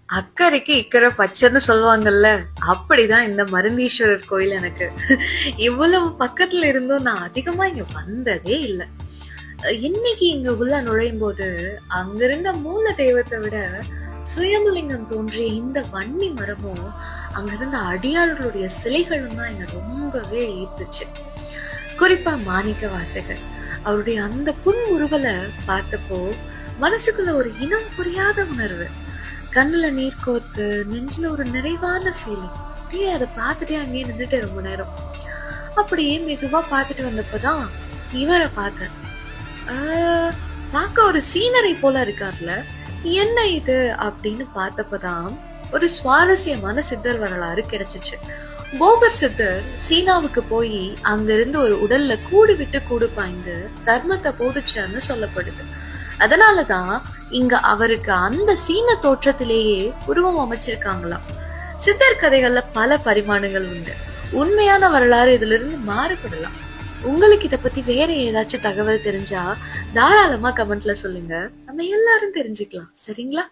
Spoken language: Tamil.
அக்கறைக்கு இக்கரை பச்சைன்னு சொல்லுவாங்கல்ல, அப்படிதான் இந்த மருந்தீஸ்வரர் கோயில் எனக்கு. இவ்வளவு பக்கத்துல இருந்தும் நான் அதிகமா இங்க வந்ததே இல்ல. இன்னைக்கு இங்க உள்ள நுழையும் போது அங்கிருந்த மூல தெய்வத்தை விட சுயம்புலிங்கம் தோன்றிய இந்த வன்னி மரமும் அங்கிருந்த அடியார்களுடைய சிலைகளும் தான் என்ன ரொம்பவே ஈர்த்துச்சு. குறிப்பா மாணிக்க வாசகர் அவருடைய அந்த புன்முறுவலை பார்த்தப்போ மனசுக்குள்ள ஒரு இனம் புரியாத உணர்வு, கண்ணுல நீர் கோர்த்து நெஞ்சில ஒரு நிறைவான ஃபீலிங். அப்படியே அதை பார்த்துட்டே அங்கேயே நின்றுட்டு ரொம்ப நேரம் அப்படியே மெதுவா பார்த்துட்டு வந்தப்பதான் இவரை பார்த்தேன். பார்க்க ஒரு சீனரி போல இருக்கார்ல, என்ன இது அப்படின்னு பார்த்தப்பதான் ஒரு சுவாரஸ்யமான சித்தர் வரலாறு கிடைச்சிச்சு. போகர் சித்தர் சீனாவுக்கு போய் அங்கிருந்து ஒரு உடல்ல கூடு விட்டு கூடு பாய்ந்து தர்மத்தை போதிச்சார்னு சொல்லப்படுது. அதனாலதான் இங்க அவருக்கு அந்த சீன தோற்றத்திலேயே உருவம் அமைச்சிருக்காங்களாம். சித்தர் கதைகள்ல பல பரிமாணங்கள் உண்டு. உண்மையான வரலாறு இதுல இருந்து மாறுபடலாம். உங்களுக்கு இத பத்தி வேற ஏதாச்சும் தகவல் தெரிஞ்சா தாராளமா கமெண்ட்ல சொல்லுங்க, நம்ம எல்லாரும் தெரிஞ்சுக்கலாம். சரிங்களா?